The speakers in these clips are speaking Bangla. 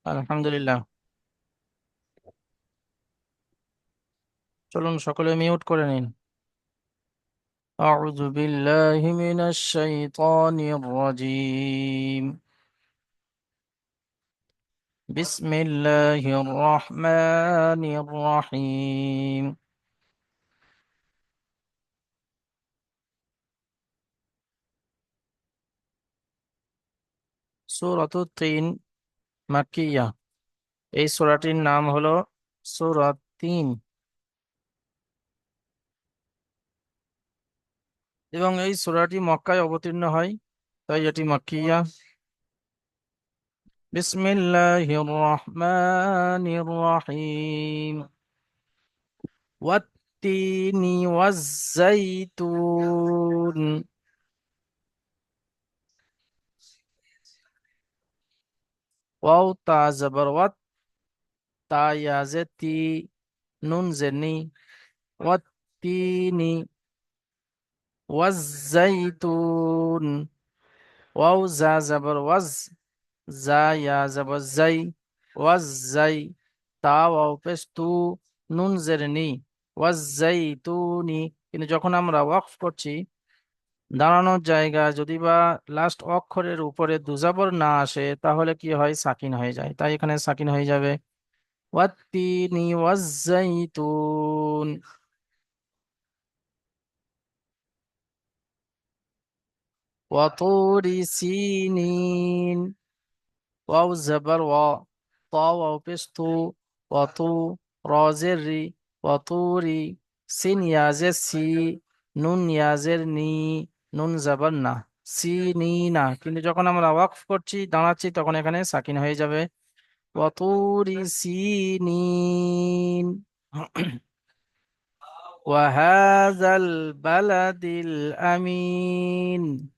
আলহামদুলিল্লাহ। চলুন সকলে মিউট করে নিন। আউযু বিল্লাহি মিনাশ শাইতানির রাজীম। বিসমিল্লাহির রহমানির রহিম। সূরাতুত তিন মাক্কিয়া। এই সূরাটির নাম হলো সূরা তিন এবং এই সূরাটি মক্কায় অবতীর্ণ হয়, তাই এটি মাক্কিয়া। বিসমিল্লাহির রহমানির রহিম। ওয়াত-তিনি ওয়াজ-জাইতুন। ওয়াও তা জবর ওয়াত, তা ইয়া জে তি, নুন জে নি। ওয়াত-তিনি ওয়াজ-জাইতুন। ওয়াও জা জবর ওয়াজ, জা ইয়া জবর জাই, ওয়াজ জাই। তা ওয়াও পেশ তু, নুন জের নি। ওয়াজ-জাইতুনি। কিন্তু যখন আমরা ওয়াকফ করছি, দাঁড়ানোর জায়গা যদি বা লাস্ট অক্ষরের উপরে দুজাবর না আসে, তাহলে কি হয়? সাকিন হয়ে যায়। তাই এখানে সাকিন হয়ে যাবে। ওয়াত্তিনি ওয়াজ্জাইতুন। ওয়াতুরি সিনিন। ওয়াও জাবার ওয়া, তা ওয়াও পেশ তু, ওয়াতু, রজের রি, ওয়াতুরি। সিন ইয়াজের সি, নুন ইয়াজের নি, নুন জাবার না, সি নি না। কিন্তু যখন আমরা ওয়াকফ করছি, দাঁড়াচ্ছি, তখন এখানে সাকিন হয়ে যাবে। ওয়াতুরি সিনিন। ওয়াহাযাল বালাদিল আমিন।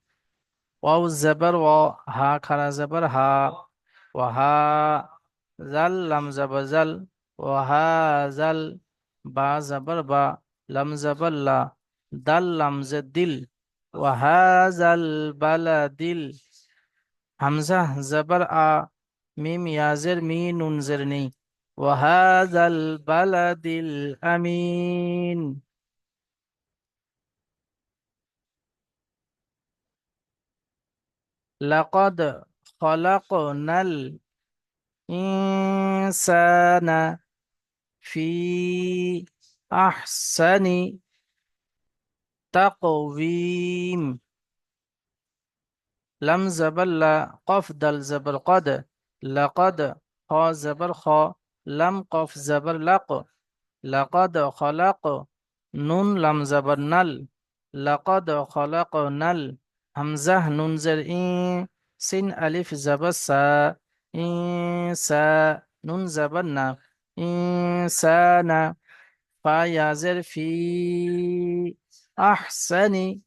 ওয়াও জাবার ওয়া, হা খারা জাবার হা, ওয়াহা, জাল লাম জাবার জাল, ওয়াহা জাল, বা জাবার বা, লাম জাবার লা, দাল লাম জে দিল। ওয়াহাযাল বালাদিল। হামজা জাবার আ, মিম ইয়াজের মি, নুন জের নি। ওয়াহাযাল বালাদিল আমিন। লাকাদ খলাকনাল ইনসানা ফি আহসানি তাকওয়িম। লাম জাবার লা, কফ দাল জাবার কদ, লাকাদ, খ জাবার খ, লাম কফ জাবার লাক, লাকাদ খলাক, নুন লাম জাবার নাল, লাকাদ খলাকনাল। হামজাহ নুন জের ই, সিন আলিফ জাবার সা, ইনসা, নুন জাবার না, ইনসানা। ফা ইয়াজের ফি, আহসানি।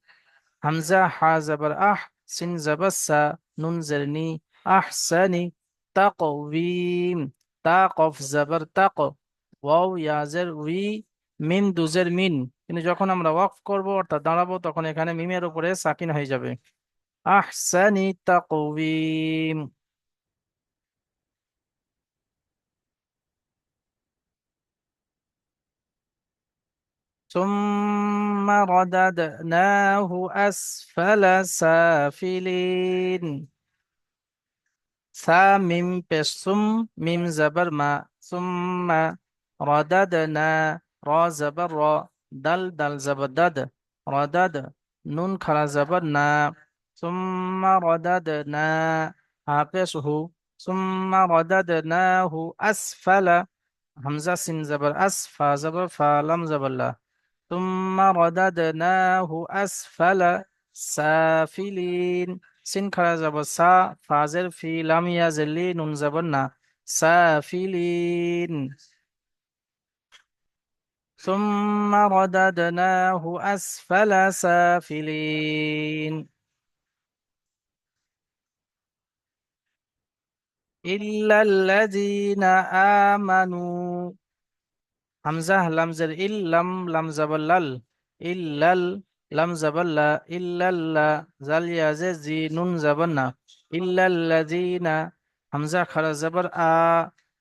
হামজা হা জাবার আহ, সিন জাবার সা, নুন জের নি, আহসানি তাকওয়িম। তা কফ জাবার তাক, ওয়াও ইয়াজের উই, মিন দুজের মিন। কিন্তু যখন আমরা ওয়াকফ করব অর্থাৎ দাঁড়াবো, তখন এখানে মিমের উপরে সাকিন হয়ে যাবে। আহসানি তাকওয়িম। ثم رددناه أسفل سافلين। সা মিম পেসুম, মিম জাবার মা, সুম্মা, রদাদনা, র জাবার র, দাল দাল জাবার দাদ, রদাদ, নুন খারা জাবার না, সুম্মা রদাদনা, হা পেশ হু, সুম্মা রদাদনাহু আসফালা। হামজা সিন জাবার আস, ফা জাবার ফা, লাম জাবার লা। সুম্মা রদাদনাহু আসফালা সাফিলিন। সিন খারা যাব সা, ফাজের ফি, লাম ইয়াজের লি, নুন যাবার না, সাফিলিন। ثم رددناه أسفل سافلين. إلا الذين آمنوا. হামজা লামজের ইল, লাম লাম জাবাল্লাল, ইল্লাল, লাম জাবাল্লা, ইল্লাল্লা, জাল ইয়াজে জি, নুন জাবান্না, ইল্লাল্লাযিনা। হামজা খারা জবর আ,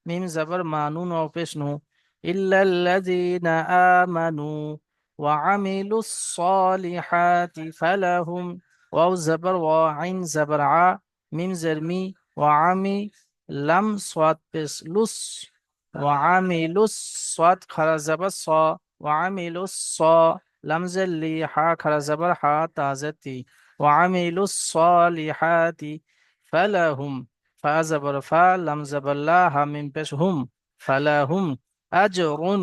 মিম জবর মা, নুন ওয়াও পেশ নু। ইল্লাল্লাযীনা আমানু ওয়া আমিলুস সালিহাতি ফালাহুম, ওয়াও জবর ওয়া, আইন জবর আ, মিম জের মি, ওয়া আমি, লাম সাদ পেশ লুস, ওয়া আমিলুস, সাদ খারা জবর স, ওয়া আমিলুস স, লাম জের লি, হা খারা জবর হা, তা জের তি, ওয়া আমিলুস সালিহাতি ফালাহুম, ফা জবর ফা, লাম জবর লা, হা মিম পেশ হুম, ফালাহুম আজরুন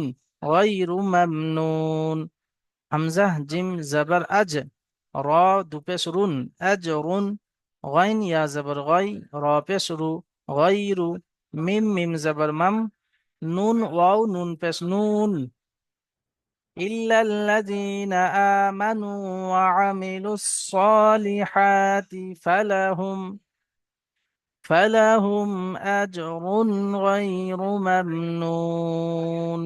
গায়রু মামনুন। হামজা জিম জবর আজ, র দু পেশ রুন, আজরুন, গাইন ইয়া জবর গাই, র পেশ রু, গায়রু, মিম মিম জবর মাম, নুন ওয়াও নুন পেশ নুন। ইল্লাল্লাযীনা আমানু ওয়া আমিলুস সালিহাতি ফালাহুম আজরুন গায়রু মামনুন।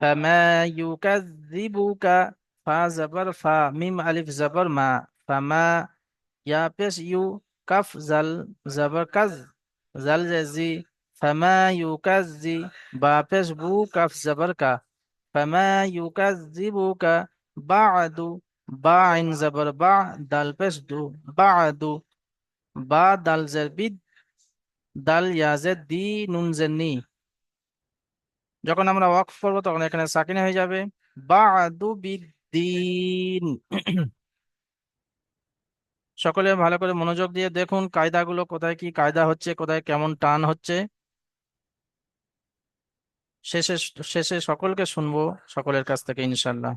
ফামা ইউকাযযিবুকা, ফা জবর ফা, মিম আলিফ জবর মা, ফামা, ইয়া পেশ ইউ, কাফ জাল জবর কাজ, জাল জাজি, ফামা ইউকাযযি, বা পেশ বু, কাফ জবর কা, ফামা ইউকাযযিবুকা বা'দু, বা আইন জবর বা, দাল পেশ দু, বা'দু, বা দাল জের বিদ, দাল ইয়াজের দি, নুন জের নি। যখন আমরা ওয়াকফ করবো তখন এখানে সাকিন হয়ে যাবে, বা'দু বিদ্দিন। সকলে ভালো করে মনোযোগ দিয়ে দেখুন কায়দাগুলো, কোথায় কি কায়দা হচ্ছে, কোথায় কেমন টান হচ্ছে। শেষে শেষে সকলকে শুনবো, সকলের কাছ থেকে ইনশাল্লাহ।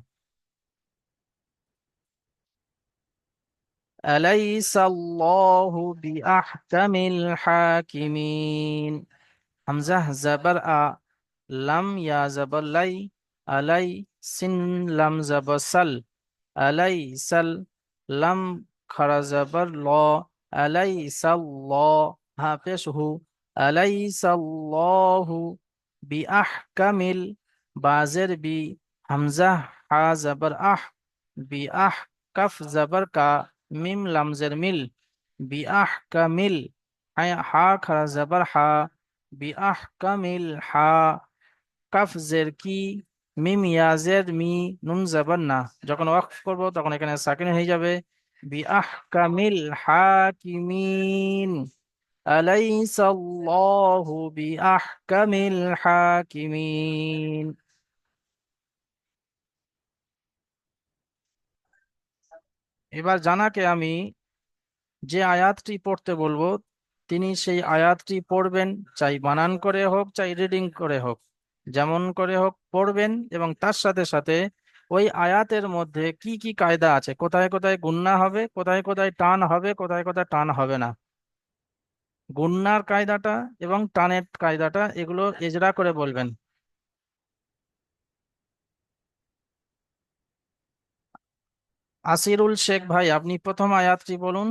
আলাইসাল্লাহু বিআহকামিল হাকিমিন। হামজা জবর আ, লাম ইয়া জবর লাই, আলাই, সিন লাম জবর সাল, আলাইসাল, লাম খারা জবর ল, আলাইসাল্ল, হা পেশ হু, আলাইসাল্লাহু বিআহকামিল, বাজের বি, হামজা হা জবর আহ, বিআহ, কাফ জবর কা, মিম লামজের মিল, বিআহকামিল, হা খারা জবর হা, বিআহকামিল হা, কাফ জের কি, মিম ইয়াজের মি, নুন জবর না। যখন ওয়াকফ করব তখন এখানে সাকিন হয়ে যাবে, বিআহকামিল হাকিমিন, আলাইসাল্লাহু বিআহকামিল হাকিমিন। এবার জানাকে আমি যে আয়াতটি পড়তে বলবো, তিনি সেই আয়াতটি পড়বেন, চাই বানান করে হোক চাই রিডিং করে হোক, যেমন করে হোক পড়বেন, এবং তার সাথে সাথে ওই আয়াতের মধ্যে কি কি কায়দা আছে, কোথায় কোথায় গুণনা হবে, কোথায় কোথায় টান হবে, কোথায় কোথায় টান হবে না, গুণনার কায়দাটা এবং টানের কায়দাটা এগুলো এজরা করে বলবেন। আসিরুল শেখ ভাই, আপনি প্রথম আয়াতটি বলুন।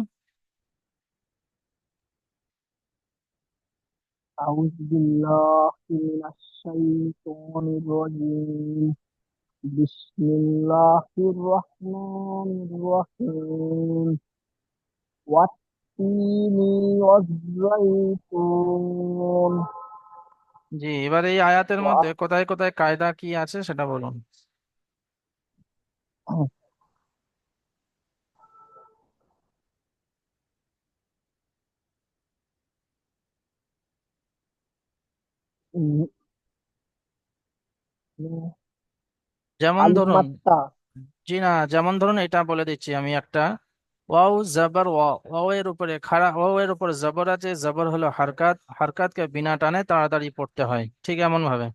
أعوذ بالله من الشيطان الرجيم. بسم الله الرحمن الرحيم. والتين والزيتون. জি, এবার এই আয়াতের মধ্যে و- কোথায় কোথায় কায়দা কি আছে সেটা বলুন। যেমন ألف ধরুন, متى. জি না, যেমন ধরুন এটা বলে দিচ্ছি আমি একটা, ওয়াও জবর ওয়া, ওয়াও এর উপরে খাড়া, ওয়াও এর উপরে জবর আছে, জবর হলো হারকাত, হারকাতকে বিনা টানে তাড়াতাড়ি পড়তে হয়, ঠিক এমন ভাবে।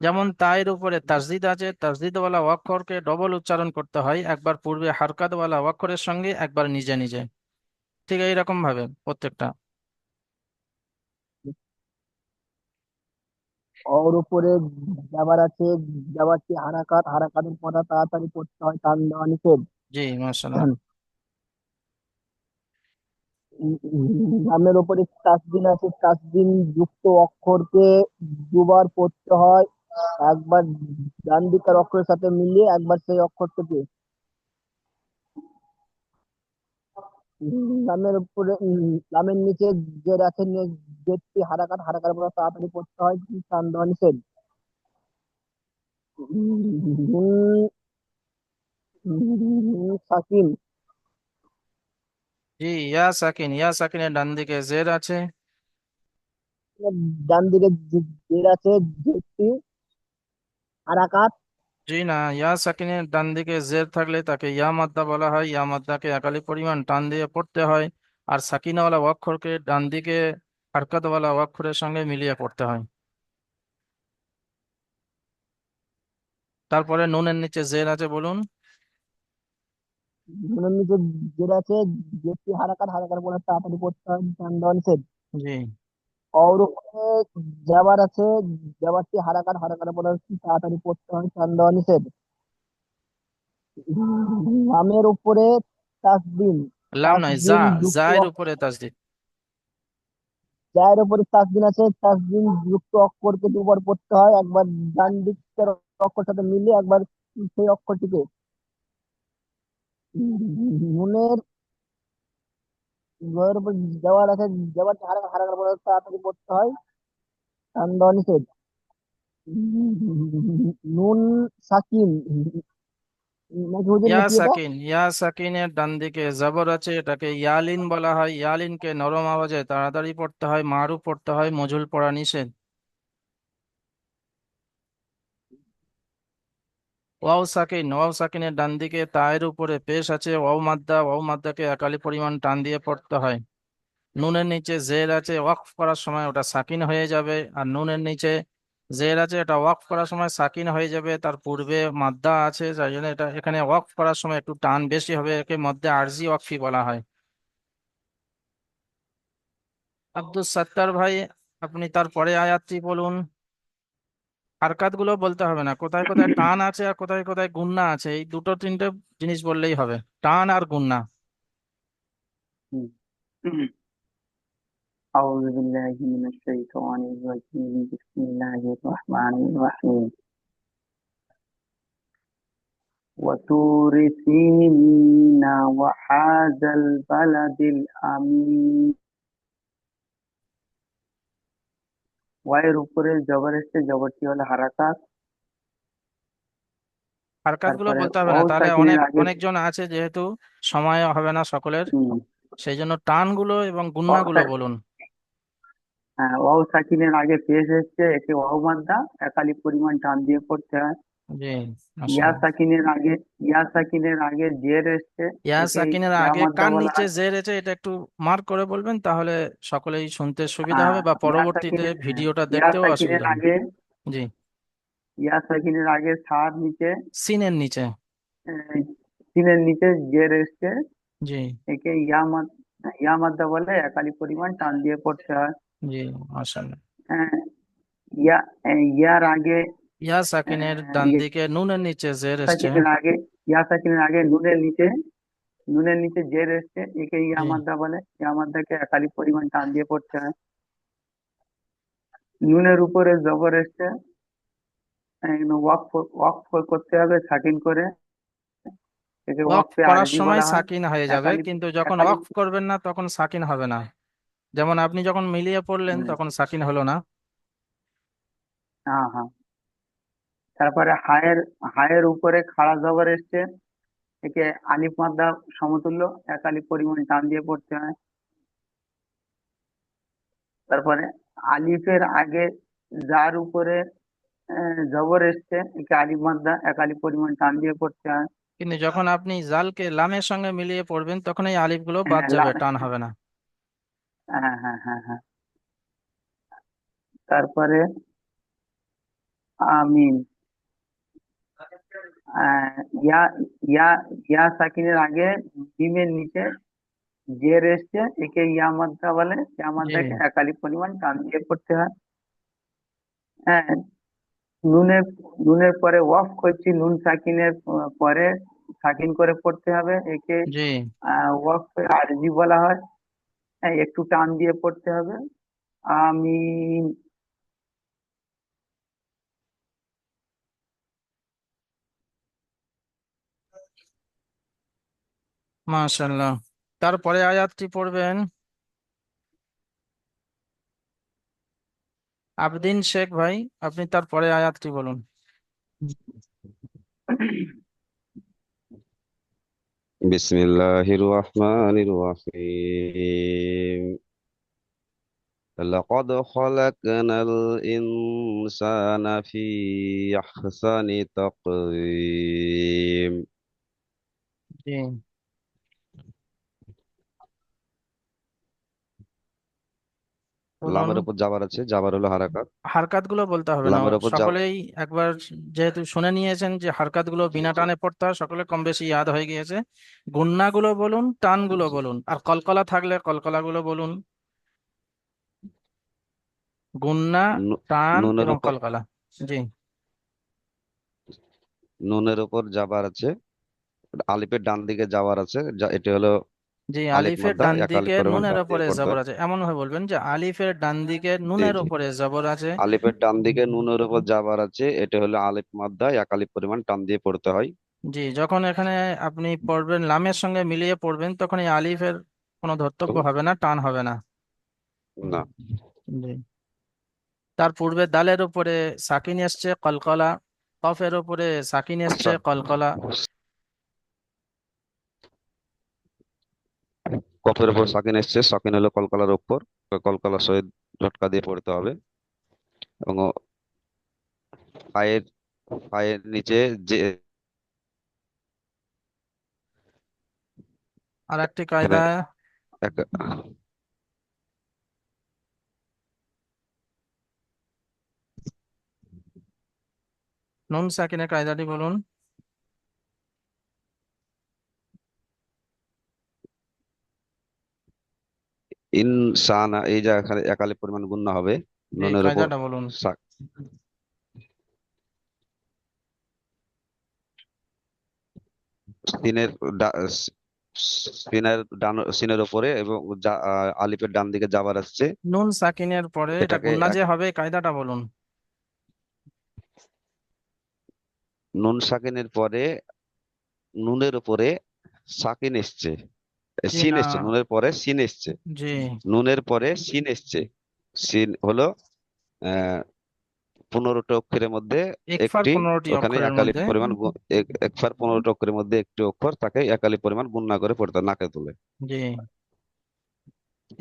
যেমন তায়ের উপরে তাসদিদ আছে, তাসদিদওয়ালা অক্ষরকে ডবল উচ্চারণ করতে হয়, একবার পূর্বে হারকাতওয়ালা অক্ষরের সঙ্গে, একবার নিজে নিজে, ঠিক এইরকম ভাবে প্রত্যেকটা। ওর উপরে যাবার আছে, যাবারটি হারাকাত, হারাকাতের পড়া তাড়াতাড়ি পড়তে হয়, টান দেওয়া নিষেধ। জি মাশাআল্লাহ। নামের উপরে তাসদিন আছে, তাসদিন যুক্ত অক্ষরকে দুবার পড়তে হয়, একবার ডান দিকের অক্ষরের সাথে মিলিয়ে একবার সেই অক্ষরটাকে লামের উপরে লামের নিচে জের আছে, জেরটি হারাকাত, হারাকার পর তাড়াতাড়ি পড়তে হয়, টান দেওয়া নিষেধ। নুন সাকিন, জি, ইয়া সাকিন, ইয়া সাকিনের ডান দিকে জের আছে। ডান দিকে জের আছে, জেরটি হারাকাত। জি না, ইয়া সাকিনের ডান দিকে জের থাকলে তাকে ইয়া মাদ্দা বলা হয়। ইয়া মাদ্দাকে একালি পরিমাণ টান দিয়ে পড়তে হয়। আর সাকিনাওয়ালা অক্ষরকে ডান দিকে হারকাতওয়ালা অক্ষরের সঙ্গে মিলিয়ে পড়তে হয়। তারপরে নুনের নিচে জের আছে, বলুন। নুনের নিচে জের আছে, জেরটি হারাকাত, হারাকার পর তাড়াতাড়ি পড়তে হয়, টান দেওয়া নিষেধ। জি, অর উপরে জাবার আছে, জাবারটি হারাকাত, হারাকার পর তাড়াতাড়ি পড়তে হয়, টান দেওয়া নিষেধ। লামের উপরে তাসদিন, লাম নয়, যা, তাসদিন যুক্ত জায়ের উপরে তাসদিদ। যার উপরে তাসদিন আছে, তাসদিন যুক্ত অক্ষরকে দুবার পড়তে হয়, একবার ডান দিকের অক্ষর সাথে মিলিয়ে একবার সেই অক্ষরটিকে। নুনের জয়ের উপর যাওয়ার আছে, যাওয়ার হারাকার, হারাকার পরে তাড়াতাড়ি পড়তে হয়, টান দেওয়া নিষেধ। নুন সাকিন, নাকি হুজুর ইয়া নাকি এটা? সাকিন, ইয়া সাকিনের ডান দিকে জবর আছে, এটাকে ইয়ালিন বলা হয়। ইয়ালিনকে নরম আওয়াজে তাড়াতাড়ি পড়তে হয়, মারুফ পড়তে হয়, মজুল পড়া নিষেধ। ওয়াও সাকিন, ওয়াও সাকিনের ডান দিকে তায়ের উপরে পেশ আছে, ওয়াও মাদ্দা, ওয়াও মাদ্দাকে একালি পরিমাণ টান দিয়ে পড়তে হয়। নুনের নিচে জের আছে, ওয়াকফ করার সময় ওটা সাকিন হয়ে যাবে। আর নুনের নিচে জের আছে, এটা ওয়াকফ করার সময় সাকিন হয়ে যাবে, তার পূর্বে মাদ্দা আছে, যার জন্য এটা এখানে ওয়াকফ করার সময় একটু টান বেশি হবে, একে মধ্যে আরজি ওয়াকফি বলা হয়। আব্দুল সাত্তার ভাই, আপনি তারপরে আয়াতটি বলুন। হারকাত গুলো বলতে হবে না, কোথায় কোথায় টান আছে আর কোথায় কোথায় গুন্না আছে, এই দুটো তিনটে জিনিস বললেই হবে, টান আর গুন্না। أعوذ بالله من الشيطان الرجيم بسم الله الرحمن الرحيم وطور سينين وهذا البلد الأمين ওয়াইয়ের উপরে জবর এসছে, জবরটি হলো হারাকাত। হারকাত গুলো তারপরে বলতে হবে না, ওয়াও তাহলে সাকিনের অনেক আগে অনেকজন আছে, যেহেতু সময় হবে না সকলের, হুম, সেই জন্য টান গুলো এবং গুন্না ওয়াও গুলো সা- বলুন। হ্যাঁ, ওয়াও সাকিনের আগে পেশ এসছে, একে ওয়াও মাদ্দা, একালি পরিমাণ টান দিয়ে পড়তে হয়। জি, ইয়া মাশাআল্লাহ। সাকিনের আগে ইয়া সাকিনের আগে জের এসছে, ইয়া একে সাকিনের ইয়া আগে মাদ্দা কার বলা নিচে হয়। জের আছে, এটা একটু মার্ক করে বলবেন, তাহলে সকলেই শুনতে সুবিধা হবে বা ইয়া পরবর্তীতে সাকিনের হ্যাঁ, ভিডিওটা ইয়া দেখতেও সাকিনের অসুবিধা হবে। আগে জি, ইয়া সাকিনের আগে সার নিচে, সিনের নিচে। আহ, সিনের নিচে জের এসছে, জি, একে ইয়া মাদ্দা বলে, একালি পরিমাণ টান দিয়ে পড়তে হয়। জি, মাশাআল্লাহ। আহ, ইয়া ইয়ার আগে ইয়া সাকিনের ডান ইয়া দিকে নুনের নিচে জের এসছে। সাকিনের আগে ইয়া সাকিনের আগে নুনের নিচে জের এসছে, একে ইয়া জি, মাদ্দা বলে, ইয়া মাদ্দাকে একালি পরিমাণ টান দিয়ে পড়তে হয়। নুনের উপরে জবর এসছে, ওয়াকফ ওয়াকফ করতে হবে সাকিন করে, একে ওয়াকফ ওয়াকফে করার আরজি সময় বলা হয়। সাকিন হয়ে যাবে, একালি কিন্তু যখন একালি ওয়াকফ করবেন না তখন সাকিন হবে না। যেমন আপনি যখন মিলিয়ে পড়লেন হুম, তখন সাকিন হলো না। হ্যাঁ হ্যাঁ। তারপরে হায়ের উপরে খাড়া জবর এসছে, একে আলিফ মাদ্দা সমতুল্য, এক আলিফ পরিমাণ টান দিয়ে পড়তে হয়। তারপরে আলিফের আগে যার উপরে জবর এসছে, একে আলিফ মাদ্দা এক আলিফ পরিমাণ টান দিয়ে পড়তে হয়। কিন্তু যখন আপনি জালকে লামের সঙ্গে মিলিয়ে পড়বেন তখন এই আলিফ গুলো বাদ হ্যাঁ যাবে, টান হবে না। হ্যাঁ হ্যাঁ হ্যাঁ হ্যাঁ। তারপরে আমিন, আহ, ইয়া ইয়া ইয়া সাকিনের আগে মিমের নিচে জের এসছে, একে ইয়া মাদ্দা বলে, ইয়া জি, মাদ্দাকে এক আলিফ পরিমাণ টান দিয়ে পড়তে হয়। হ্যাঁ, নুনের নুনের পরে ওয়াফ করছি, নুন সাকিনের পরে সাকিন করে পড়তে হবে, একে জি, ওয়াফ আরজি বলা হয়। হ্যাঁ, একটু টান দিয়ে পড়তে হবে। আমিন। মাশাআল্লাহ। তারপরে আয়াতটি পড়বেন আবদিন শেখ ভাই, আপনি তারপরে আয়াতটি বলুন। বিসমিল্লাহির রহমানির রহিম। লাকাদ খালাকনাল ইনসানা ফি আহসানি তাকওয়িম। জি, বলুন। লামের উপর জাবার আছে, জাবার হলো হারাকাত। হারকাত গুলো বলতে হবে না, লামের উপর সকলেই একবার যেহেতু শুনে নিয়েছেন যে হারকাত গুলো বিনা টানে পড়তে হয়, সকলে কম বেশি ইয়াদ হয়ে গিয়েছে। গুন্না গুলো বলুন, টান গুলো বলুন, আর কলকলা থাকলে কলকলা গুলো বলুন। গুন্না, টান নুনের এবং উপর কলকলা। জি, নুনের উপর জাবার আছে, আলিফের ডান দিকে জাবার আছে, এটা হলো জি। আলিফ আলিফের মাদ্দা, ডান একালিফ দিকে পরিমাণ নুনের টান দিয়ে ওপরে পড়তে জবর হয়। আছে, এমন ভাবে বলবেন যে আলিফের ডান দিকে জি নুনের জি। ওপরে জবর আছে। আলিফের ডান দিকে নুনের উপর জাবার আছে, এটা হলো আলিফ মাদ্দা, একালিফ পরিমাণ টান দিয়ে পড়তে হয়। জি, যখন এখানে আপনি পড়বেন লামের সঙ্গে মিলিয়ে পড়বেন, তখন এই আলিফের কোনো ধর্তব্য হবে না, টান হবে না। না, জি। তার পূর্বে দালের উপরে সাকিন এসছে কলকলা, কফের উপরে সাকিন এসছে কলকলা। কফের উপর সাকিন এসছে, সাকিন হলো কলকলার উপর, কলকলার সহিত ঝটকা দিয়ে পড়তে হবে। এবং পায়ের পায়ের নিচে যে আর একটি এখানে কায়দা, এক নুন সাকিনের কায়দাটি বলুন। ইনসানা, এই যে এখানে একালি পরিমাণ গুণনা হবে এই নুনের উপর কায়দাটা বলুন। সিনের সিনের উপরে এবং আলিফের ডান দিকে যাবার আসছে, নুন সাকিনের পরে এটা এটাকে গুন্না যে হবে, কায়দাটা বলুন। নুন সাকিনের পরে নুনের উপরে সাকিন এসছে, জি সিন না, এসছে, নুনের পরে সিন এসছে, জি। নুনের পরে সিন এসছে। সিন হলো আহ 15টা অক্ষরের মধ্যে ইকফার একটি, 15টি ওখানে অক্ষরের একালি মধ্যে। পরিমাণ একবার 15টা অক্ষরের মধ্যে একটি অক্ষর, তাকে একালি পরিমাণ গুণনা করে পড়তে হয়, নাকে তুলে। জি,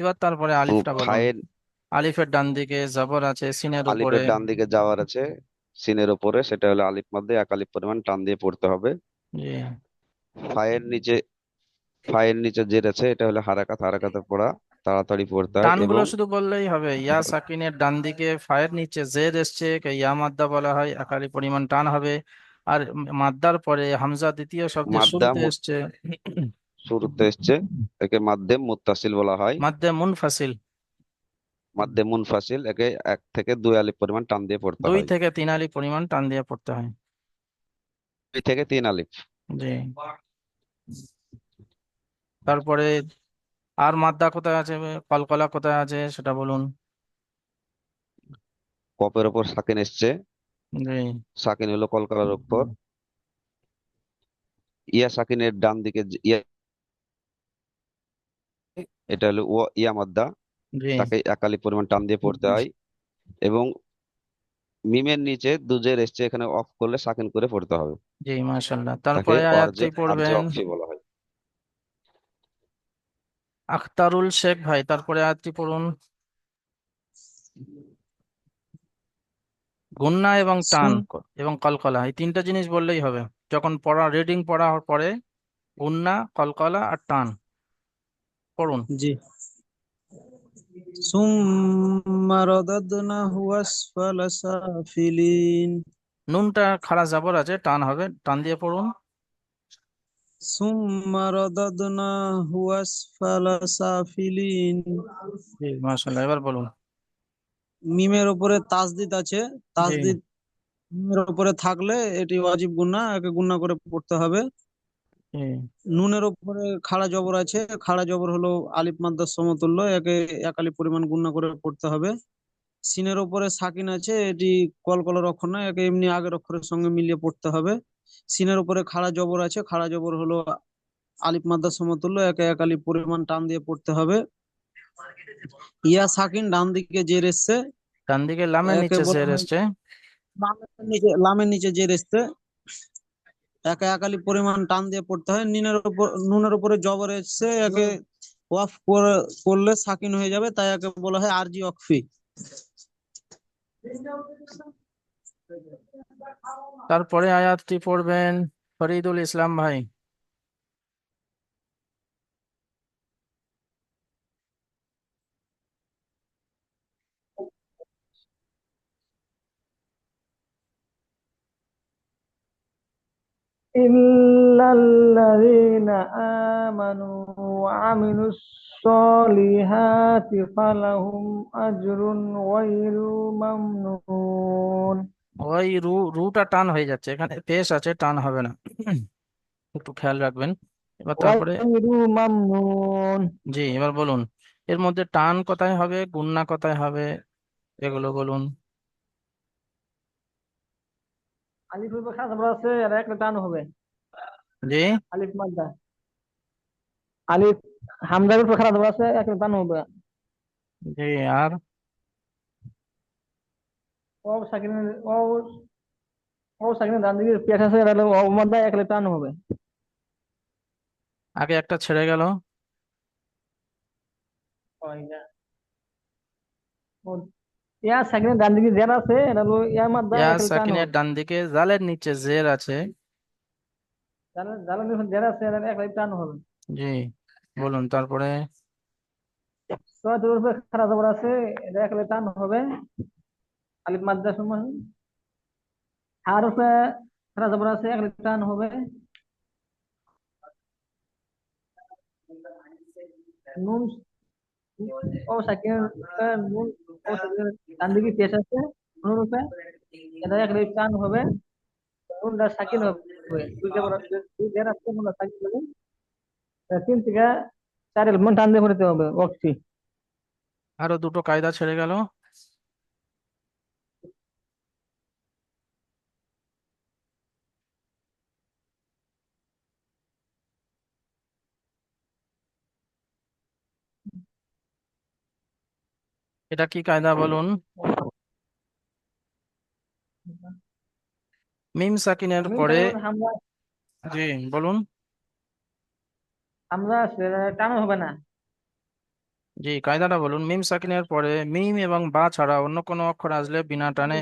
এবার তারপরে আলিফটা বলুন। ফায়ের আলিফের ডান দিকে জবর আছে সিনের উপরে। আলিফের ডান দিকে যাওয়ার আছে, সিনের উপরে, সেটা হলো আলিফ মধ্যে একালিপ পরিমাণ টান দিয়ে পড়তে হবে। জি। ফায়ের নিচে ফায়ের নিচে জের আছে, এটা হলো হারাকাত, হারাকাতে পড়া, তাড়াতাড়ি পড়তে হয়। টানগুলো এবং শুধু বললেই হবে, ইয়া সাকিনের ডান দিকে ফায়ের নিচে জের এসছে, কে ইয়া মাদ্দা বলা হয়, একালি পরিমাণ টান হবে। আর মাদ্দার পরে হামজা দ্বিতীয় শব্দের মাদ্দা শুরুতে এসছে, শুরুতে এসছে, একে মাদ্দে মুত্তাসিল বলা হয়। মাদ্দে মুনফাসিল। মাদ্দে মুনফাসিল, একে 1 থেকে 2 আলিফ পরিমাণ টান দিয়ে পড়তে দুই হয়। থেকে তিন আলি পরিমাণ টান দিয়ে পড়তে হয়। 2 থেকে 3 আলিফ। জি। তারপরে আর মাদ্দা কোথায় আছে, কলকলা কোথায় আছে সেটা বলুন। কপের ওপর সাকিন এসছে, জি, সাকিন হলো কলকলার অক্ষর। ইয়া সাকিনের ডান দিকে ইয়া, এটা হলো ইয়া মাদ্দা, জি, তাকে একালি পরিমাণ টান দিয়ে পড়তে হয়। এবং মিমের নিচে দুজের এসছে, এখানে অফ করলে সাকিন করে পড়তে হবে, জি। মাশাল্লাহ, তাকে তারপরে আয়াতটি অর্জে আরজে পড়বেন অফি বলা হয়। আখতারুল শেখ ভাই, তারপরে আয়াতটি পড়ুন। গুন্না এবং টান সুম এবং কলকলা, এই তিনটা জিনিস বললেই হবে। যখন পড়া রিডিং পড়া পরে গুন্না, কলকলা আর টান পড়ুন। জি। সুম্মা রাদাদনাহু আসফালা সাফিলিন। নুনটা খাড়া জাবর আছে, টান হবে, টান দিয়ে পড়ুন। সুম্মা রাদাদনাহু আসফালা সাফিলিন। জি, মাশাল্লাহ, এবার বলুন। মিমের উপরে তাসদিদ আছে, জি, তাসদিদ মিমের উপরে থাকলে এটি ওয়াজিব গুন্না, একে গুন্না করে পড়তে হবে। জি, নুনের উপরে খাড়া জবর আছে, খাড়া জবর হলো আলিফ মাদ্দার সমতুল্য, একে এক আলিফ পরিমাণ গুন্না করে পড়তে হবে। সিনের উপরে সাকিন আছে, এটি কলকলার অক্ষর নয়, একে এমনি আগের অক্ষরের সঙ্গে মিলিয়ে পড়তে হবে। সিনের উপরে খাড়া জবর আছে, খাড়া জবর হলো আলিফ মাদ্দার সমতুল্য, একে এক আলিফ পরিমাণ টান দিয়ে পড়তে হবে। ইয়া সাকিন ডান দিকে জের এসছে, ডান দিকে লামের একে নিচে বলা জের হয় এসছে। লামের নিচে জের এসছে, একে এক আলিফ পরিমাণ টান দিয়ে পড়তে হয়। নুনের উপরে জবর এসছে, একে ওয়াফ করলে সাকিন হয়ে যাবে, তাই একে বলা হয় আরজি ওয়াকফি। তারপরে আয়াতটি পড়বেন ফরিদুল ইসলাম ভাই। إلا الذين آمنوا وعملوا الصالحات فلهم أجر غير ممنون। ওই রুটা টান হয়ে যাচ্ছে, এখানে পেশ আছে, টান হবে না, একটু খেয়াল রাখবেন। এবার তারপরে غير ممنون। জি, এবার বলুন এর মধ্যে টান কোথায় হবে, গুণনা কোথায় হবে, এগুলো বলুন। আলিফের উপর খাস আছে, আর একটা টান হবে। জি আলিফ মাদ্দা, আলিফ হামজার উপর খারাপ আছে, একটা টান হবে। জি। আর ও সাকিনের ও ও সাকিনের ডান দিকে পেশ আছে, আর ও মাদ্দা একটা টান হবে। আগে একটা ছেড়ে গেল। ওইটা ও ইয়া সাকিনের ডান দিকে জের আছে, এটা হলো ইয়া মাদ্দা ইয়া একটা টান সাকিনের হবে। ডান দিকে জালের নিচে জের আছে। জালের যখন জের আছে, এটা একটা টান হবে। জি বলুন তারপরে। সওয়াতের উপরে খাড়া জবর আছে, এটা একটা টান হবে। আলিফ মাদ্দা সময় আর উপরে খাড়া জবর আছে, একটা টান হবে। নুন ও সাকিনের নুন ও সাকিনের ডান দিকে পেশ আছে, নুন উপরে এটা একটা টান হবে। নুনটা সাকিন হবে, দুই জবর দুই জের আছে, নুনটা সাকিন হবে। তিন থেকে চার এলিমেন্ট টান দিয়ে করতে হবে ওয়াক্সি। আরো দুটো কায়দা ছেড়ে গেল। এটা কি কায়দা বলুন। মিম সাকিনের মিম পরে সাকিন হামজা, জি বলুন। হামজা আছে, টান হবে না। জি কায়দাটা বলুন। মিম সাকিনের পরে মিম এবং বা ছাড়া অন্য কোনো অক্ষর আসলে বিনা টানে।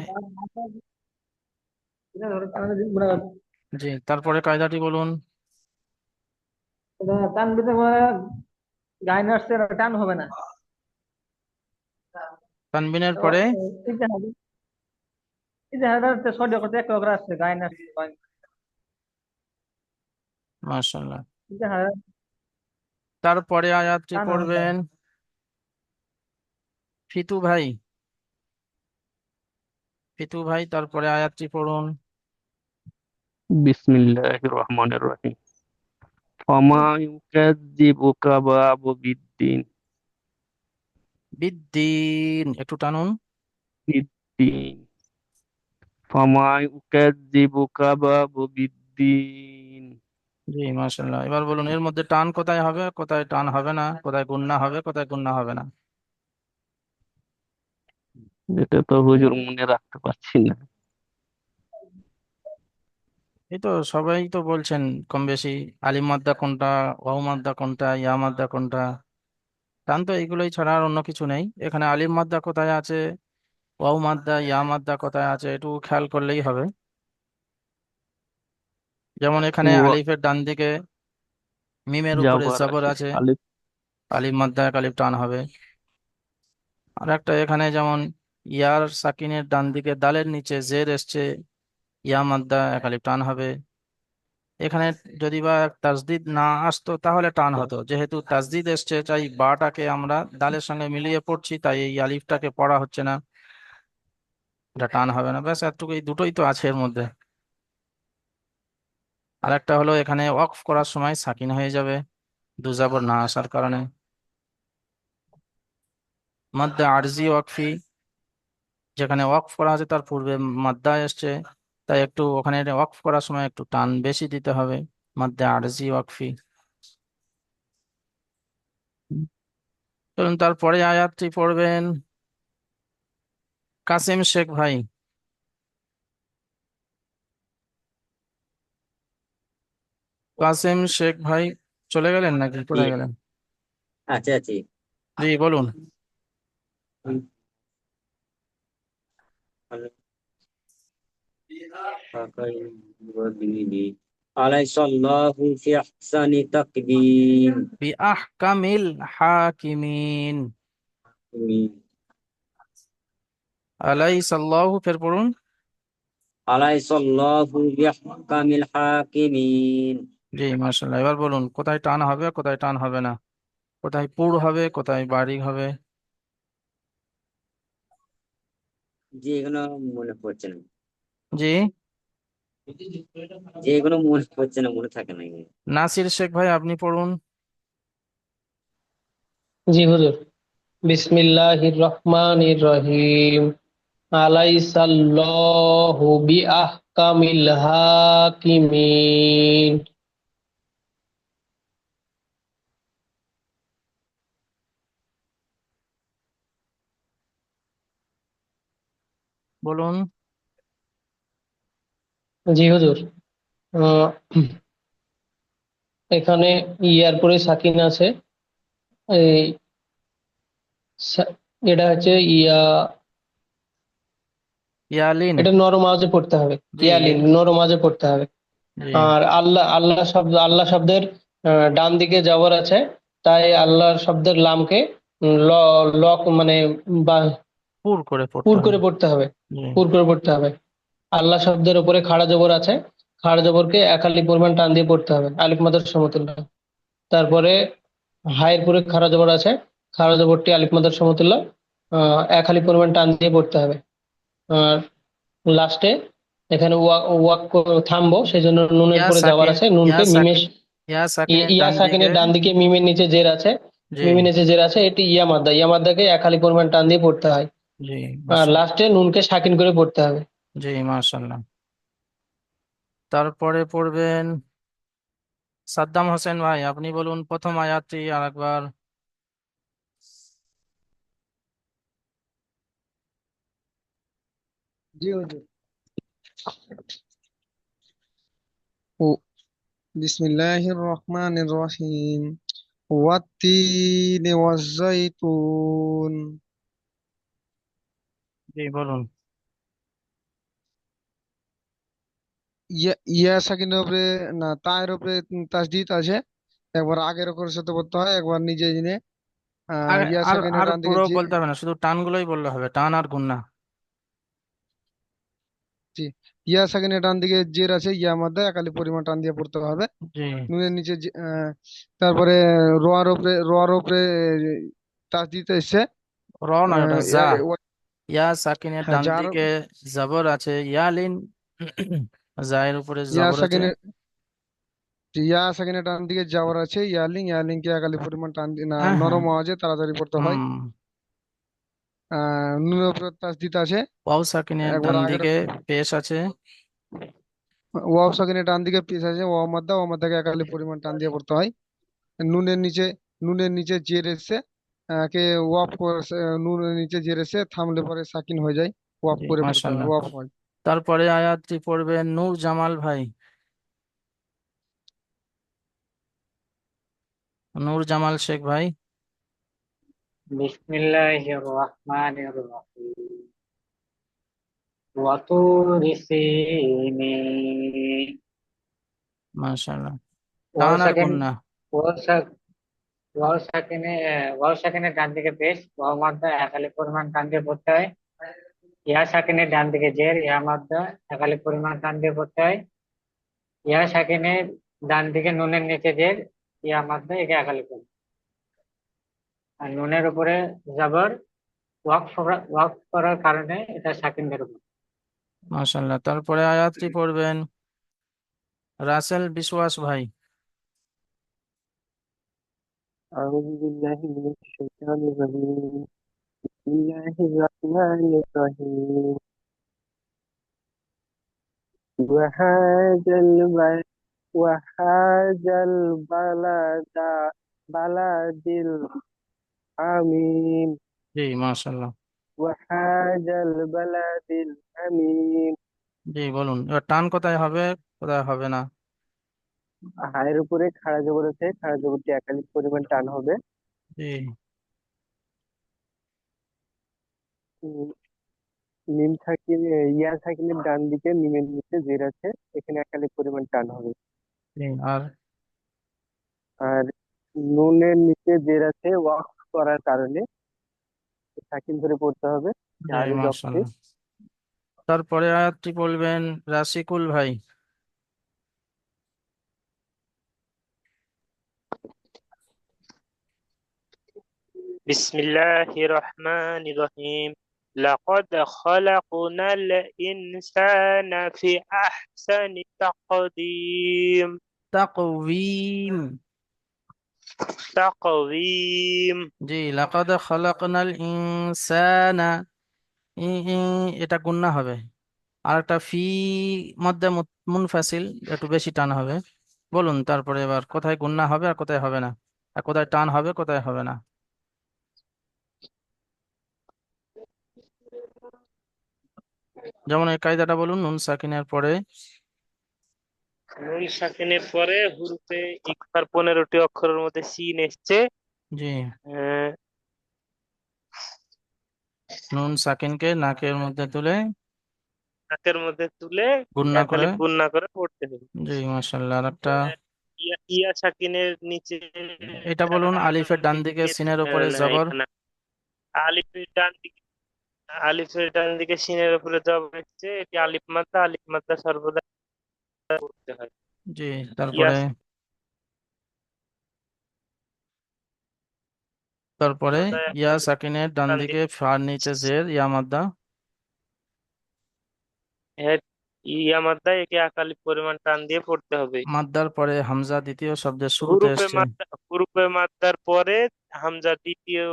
এটা ধরে টান দিয়ে জি তারপরে কায়দাটি বলুন। টান দিতে গাইন আসছে, টান হবে না। তানবিনের তো পরে ইজাহার ইজাহার ছয় করতে একটা অগ্র আসছে, গাইন আসছে মাশাআল্লাহ। ইজাহার তারপরে আয়াতটি টান হবে। পড়বেন ফিতু ভাই। ফিতু ভাই তারপরে আয়াতটি পড়ুন। বিসমিল্লাহির রহমানির রহিম। ফামা ইউকাযযিবুকা বা'দু বিদ্দিন। বিদ্দিন, একটু টানুন। বিদ্দিন। ফামা ইউকাযযিবুকা বা'দু বিদ্দিন। জি মাশাআল্লাহ। এবার বলুন এর মধ্যে টান কোথায় হবে, কোথায় টান হবে না, কোথায় গুণনা হবে, কোথায় গুণনা হবে না। এটা তো হুজুর মনে রাখতে পারছি না। এই তো সবাই তো বলছেন কম বেশি, আলিম মাদ্দা কোনটা, ওয়াও মাদ্দা কোনটা, ইয়া মাদ্দা কোনটা। টান তো এইগুলোই ছাড়া আর অন্য কিছু নেই। এখানে আলিম মাদ্দা কোথায় আছে, ওয়াও মাদ্দা, ইয়া মাদ্দা কোথায় আছে, একটু খেয়াল করলেই হবে। যেমন এখানে ওয়া আলিফের ডান দিকে মিমের উপরে জাবার জবর আছে, আছে, আলিফ। আলিফ মাদ্দা এক আলিফ টান হবে। আর একটা এখানে যেমন ইয়ার সাকিনের ডান দিকে দালের নিচে জের এসছে, ইয়া মাদ্দা এক আলিফ টান হবে। এখানে যদি বা তাসদিদ না আসতো তাহলে টান হতো, যেহেতু তাসদিদ এসছে তাই বাটাকে আমরা দালের সঙ্গে মিলিয়ে পড়ছি, তাই এই আলিফটাকে পড়া হচ্ছে না, এটা টান হবে না। ব্যাস এতটুকু, এই দুটোই তো আছে এর মধ্যে। আর একটা হলো এখানে ওয়াকফ করার সময় সাকিন হয়ে যাবে দু জাবর না আসার কারণে। মাদ্দা আরজি ওয়াকফি, যেখানে ওয়াকফ করা আছে তার পূর্বে মাদ্দা এসছে, তাই একটু ওখানে ওয়াকফ করার সময় একটু টান বেশি দিতে হবে, মাদ্দা আরজি ওয়াকফি। চলুন তারপরে আয়াতটি পড়বেন কাসিম শেখ ভাই। কাসিম শেখ ভাই চলে গেলেন নাকি জি, কোথায় গেলেন? আছি আছি। জি বলুন। আলাইসাল্লাহু ফি আহসানি তাকবীর। বি আহকামিল হাকিমিন। আলাইসাল্লাহু ফের পড়ুন। আলাইসাল্লাহু ফি আহকামিল হাকিমিন। জি মাশাআল্লাহ। এবার বলুন কোথায় টান হবে কোথায় টান হবে না, কোথায় পুর হবে কোথায় বারিক হবে। জি, এগুলো মনে পড়ছে না। জি যে এগুলো মনে পড়ছে না, মনে থাকে না এগুলো। নাসির শেখ ভাই আপনি পড়ুন। জি হুজুর। বিসমিল্লাহির রহমানির রহিম। আলাইসাল্লাহু বিআহকামিল হাকিমিন। বলুন। জি হুজুর। আহ, এখানে ইয়ার পরে সাকিন আছে। এই সা- এটা হচ্ছে ইয়া, ইয়ালিন। এটা নরম আওয়াজে পড়তে হবে। জি ইয়ালিন নরম আওয়াজে পড়তে হবে। জি আর আল্লাহ আল্লাহ শব্দের ডান দিকে জবর আছে, তাই আল্লাহ শব্দের লামকে ল ল মানে বা পুর করে পড়তে পুর হবে। করে পড়তে হবে। জি পুর করে পড়তে হবে। আল্লাহ শব্দের উপরে খাড়া জবর আছে, খাড়া জবরকে এক আলিফ পরিমাণ টান দিয়ে পড়তে হবে, আলিফ মাদার সমতুল্য। তারপরে হায়ের পরে খাড়া জবর আছে, খাড়া জবরটি আলিফ মাদার সমতুল্য, এক আলিফ পরিমাণ টান দিয়ে পড়তে হবে। আর লাস্টে এখানে থামবো, সেই জন্য নুনের ইয়া পরে যাওয়ার সাকিন আছে, ইয়া নুনকে মিমের সাকিন ইয়া সাকিনের ইয়া ডান দিকে। সাকিনের ডান দিকে মিমের নিচে জের আছে, জি মিমের নিচে জের আছে, এটি ইয়া মাদ্দা, ইয়া মাদ্দাকে এক আলিফ পরিমাণ টান দিয়ে পড়তে হয়। জি আর মাশাআল্লাহ। লাস্টে নুনকে সাকিন করে পড়তে হবে। জি মাশাআল্লাহ। তারপরে পড়বেন সাদ্দাম হোসেন ভাই, আপনি বলুন প্রথম আয়াতটি আরেকবার। জি হুজুর। ও বিসমিল্লাহির রহমানির রহিম। ওয়াত্তিনি ওয়াজ্জাইতুন। জি বলুন। ইয়া সাকিনের উপরে, না তায়ের উপরে তাসদিদ আছে। একবার আগের অক্ষরের সাথে পড়তে হয়, একবার নিজে জেনে। আর ইয়া আর সাকিনের আর ডান দিকে পুরো যে, বলতে হবে না, শুধু টানগুলোই বললে হবে, টান আর গুণনা। জি, ইয়া সাকিনের ডান দিকে জের আছে, ইয়া মাদ্দা একালি পরিমাণ টান দিয়ে পড়তে হবে। জি নুনের নিচে তারপরে রোয়ার উপরে তাসদিদ এসছে। র না, ওটা যা। ইয়া সাকিনের হ্যাঁ ডান যার, দিকে জবর আছে ইয়ালিন। জায়ের উপরে ইয়া জবর আছে। সাকিনের ডান দিকে যাওয়ার আছে, ইয়ালিংকে একালি পরিমাণ টান দিয়ে না, হ্যাঁ হ্যাঁ। নরম আওয়াজে তাড়াতাড়ি পড়তে হয়। হুম। নুনের উপরে তাসদিদ আছে। ওয়াও সাকিনের একবার ডান আগের, দিকে পেশ আছে। ওয়াও সাকিনের ডান দিকে পিস আছে, ওয়া মাদ্দাকে একালি পরিমাণ টান দিয়ে পড়তে হয়। নুনের নিচে নুনের নিচে জের এসছে, কে ওয়াফ করে, নুনের নিচে জের এসে থামলে পরে সাকিন হয়ে যায়, ওয়াফ জি করে পড়তে হবে, মাশাআল্লাহ। ওয়াফ হয়। তারপরে আয়াতটি পড়বেন নূর জামাল ভাই। নূর জামাল শেখ ভাই। বিসমিল্লাহির রহমানির রহিম। ওয়াতুরি সিনিন। মাশাআল্লাহ। ওয়াও টান আর সাকিন, গুণনা। ওয়াও সাক- ওয়াও সাকিনে ওয়াও সাকিনের ডান দিকে পেশ, ওয়াও মাদ্দা এক আলিফ পরিমাণ টান দিয়ে পড়তে হয়। ইয়া সাকিনের ডান দিকে জের, ইয়া মাদ্দা এক আলিফ পরিমাণ টান দিয়ে পড়তে হয়। ইয়া সাকিনের ডান দিকে নুনের নিচে জের, ইয়া মাদ্দা একে এক আলিফ পরিমাণ। আর নুনের উপরে জবর, ওয়াকফ করার কারণে এটা সাকিন বের হবে। মাশাআল্লাহ। তারপরে আয়াতটি পড়বেন রাসেল বিশ্বাস ভাই। أعوذ بالله من الشيطان الرجيم. بسم الله الرحمن الرحيم. وهذا البلد বালাদিল আমিন জি মাশাআল্লাহ। ওয়াহাজাল বালাদিল আমিন। জি বলুন, এবার টান কোথায় হবে কোথায় হবে না? হায়ের উপরে খাড়া জবর আছে, খাড়া জবরটি একালিক পরিমাণ টান হবে। জি উম, মিম সাকিন ইয়া সাকিনের ডান দিকে মিমের নিচে জের আছে, এখানে একালিক পরিমাণ টান হবে। জি। আর আর নুনের নিচে জের আছে, ওয়াকফ করার কারণে সাকিন ধরে পড়তে হবে। জি ঝাড়ের রক্তে। মাশাআল্লাহ। তারপরে আয়াতটি বলবেন রাসিকুল ভাই। بسم الله الرحمن الرحيم. لقد خلقنا الإنسان في أحسن تقديم. তাকওয়িম। تقويم. জি, লাকাদ খালাকনাল ইনসানা। ই ই এটা গুন্না হবে। আর একটা ফি মধ্যে মুনফাসিল, একটু বেশি টান হবে। বলুন তারপরে এবার কোথায় গুন্না হবে আর কোথায় হবে না, আর কোথায় টান হবে কোথায় হবে না। যেমন এই কায়দাটা বলুন, নুন সাকিনের পরে। নুন সাকিনের পরে হুরুফে ইকফার 15টি অক্ষরের মধ্যে সিন এসছে। জি, আহ, নুন সাকিনকে নাকের মধ্যে তুলে নাকের মধ্যে তুলে গুন্না এক করে। আলিফ গুণনা করে পড়তে হবে। জি মাশাআল্লাহ। আর একটা ইয়া ইয়া সাকিনের নিচে এটা বলুন, আলিফের ডান দিকে সিনের উপরে না, জবর। এখানে আলিফের ডান দিকে সিনের উপরে জবর হচ্ছে, এটি আলিফ মাদ্দা। আলিফ মাদ্দা সর্বদা করতে হয়। জি, তারপরে ইয়াস তারপরে মাদ্দা ইয়া সাকিনের ডান ডান দিকে দিকে ফার নিচে জের, ইয়া মাদ্দা। হ্যাঁ, ইয়া মাদ্দা, একে এক আলিফ পরিমাণ টান দিয়ে পড়তে হবে। মাদ্দার পরে হামজা দ্বিতীয় শব্দের শুরুতে এসছে। হুরুফে মাদ্দার পরে হামজা দ্বিতীয়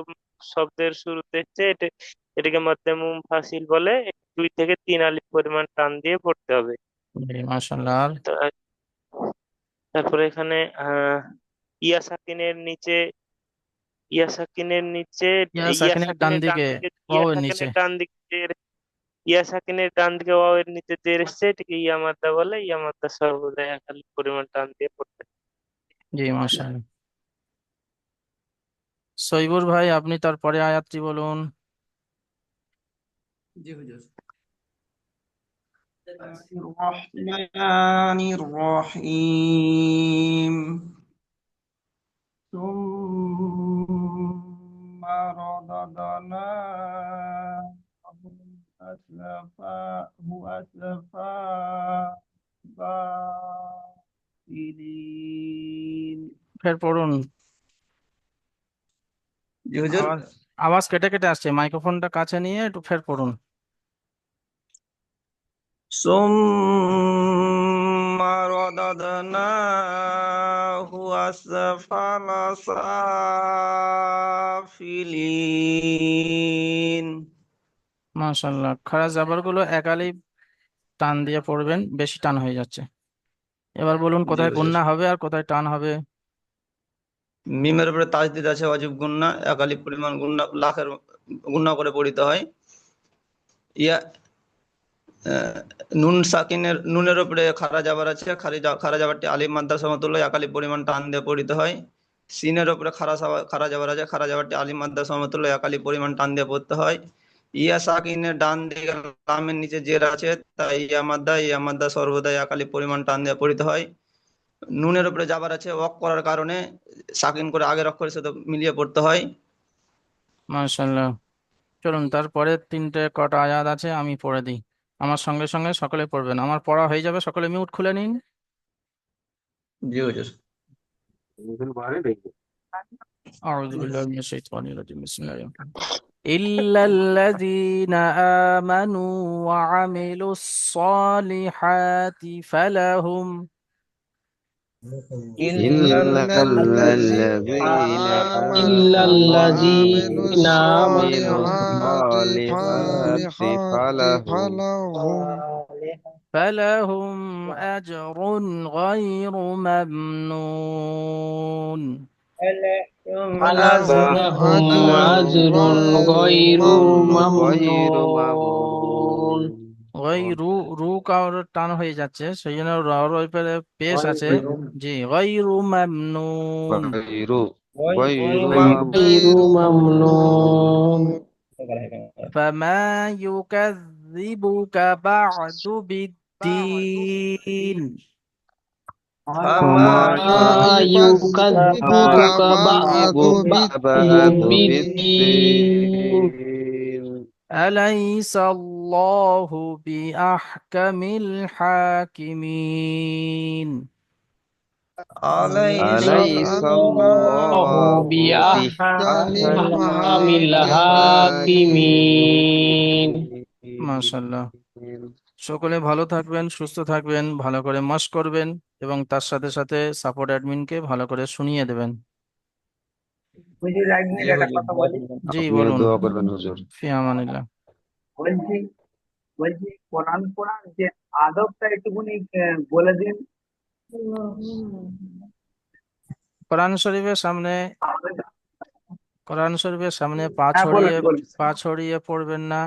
শব্দের শুরুতে এসছে, এটাকে মধ্যে মুনফাসিল বলে। 2 থেকে 3 আলিফ পরিমাণ টান দিয়ে পড়তে হবে। জি মাশাআল্লাহ। আর তারপরে এখানে ইয়া সাকিনের নিচে ইয়া সাকিনের নিচে ইয়া ইয়া সাকিনের ডান সাকিনের ডান দিকে দিকে ইয়া ওয়াওয়ের নিচে। সাকিনের ডান দিকে ইয়া সাকিনের ডান দিকে ওয়াও এর নিচে জের এসছে, এটাকে ইয়া মাদ্দা বলে। ইয়া মাদ্দা সর্বদা এক আলিফ পরিমাণ টান দিয়ে পড়তে হবে। জি মাশাআল্লাহ। সৈবুর ভাই, আপনি তারপরে আয়াতটি বলুন। জি হুজুর। রহমানির রহিম। ثم رددناه أسفا سافلين। ফের পড়ুন। জি হুজুর। আওয়াজ আওয়াজ কেটে কেটে আসছে, মাইক্রোফোনটা কাছে নিয়ে একটু ফের পড়ুন। ثم رددناه أسفل سافلين। মাশাআল্লাহ। খাড়া জাবার গুলো এক আলিফ টান দিয়ে পড়বেন, বেশি টান হয়ে যাচ্ছে। এবার বলুন জি কোথায় হুজুর। গুন্না হবে আর কোথায় টান হবে। মিমের উপরে তাজদিদ আছে, ওয়াজিব গুন্না, একালি পরিমাণ গুন্না লাখের গুন্না করে পড়িতে হয়। ইয়া নুন সাকিনের নুনের উপরে খাড়া জাবার আছে, খাড়া জাবারটি আলিফ মাদ্দার সমতুল্য, একালি পরিমাণ টান দিয়ে পড়িতে হয়। সিনের উপরে খাড়া জাবার আছে, খাড়া জাবারটি আলিফ মাদ্দার সমতুল্য, একালি পরিমাণ টান দিয়ে পড়তে হয়। ইয়া সাকিনের ডান দিকে লামের নিচে জের আছে, তাই ইয়া মাদ্দা সর্বদা একালি পরিমাণ টান দিয়ে পড়িতে হয়। নুনের উপরে জাবার আছে, ওয়াক করার কারণে সাকিন করে আগের অক্ষরের সাথে মিলিয়ে পড়তে হয়। মাশাআল্লাহ। চলুন তারপরে তিনটে কটা আয়াত আছে, আমি পড়ে দিই। আমার সঙ্গে সঙ্গে সকলে পড়বেন, আমার পড়া হয়ে যাবে। সকলে মিউট খুলে নিন। জি হুজুর। আউযু বিল্লাহি মিনাশ শাইতানির রাজিম। বিসমিল্লাহির রহমানির রহিম। ইল্লাল্লাযীনা আমানু ওয়া আমিলুস সালিহাতি ফালাহুম إلا الذين آمنوا ইল্লাল্লাযীনা আমানু وعملوا الصالحات فلهم أجر غير ممنون আলাহুম আজরুন গায়রু গায়রু মামনুন। ওই রু কার টান হয়ে যাচ্ছে, সেই জন্য রর ওপরে পেশ আছে। জি, গায়রু মামনুন। গায়রু গায়রু গায়রু মামনুন। ফামা ইউকাযযিবুকা বা'দু বিদ্দীন। ফামা ইউকাযযিবুকা বা'দু বিদ্দীন। আলাইসাল্লাহু বিআহকামিল হাকিমিন। আলাইসাল্লাহু বিআহকামিল হাকিমিন। হাকিমিন। মাশাআল্লাহ। সকলে ভালো থাকবেন, সুস্থ থাকবেন, ভালো করে মাস্ক করবেন এবং তার সাথে সাথে সাপোর্ট অ্যাডমিনকে ভালো করে শুনিয়ে দেবেন। হুজুর, এক মিনিট একটা কথা বলি। জি আপনিও বলুন। দোয়া করবেন হুজুর। ফি আমানিল্লাহ। বলছি বলছি কোরআন পড়ার যে আদবটা একটুখানি বলে দিন। কোরআন শরীফের সামনে কোরআন শরীফের সামনে হ্যাঁ, বলুন বলুন। পা ছড়িয়ে পড়বেন না,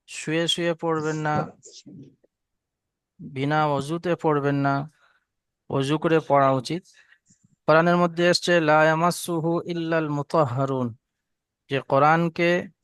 শুয়ে শুয়ে পড়বেন না, বিনা অজুতে পড়বেন না, অজু করে পড়া উচিত। কোরআনের মধ্যে এসছে লা ইয়ামাসসুহু ইল্লাল মুতাহহারুন, যে কোরআনকে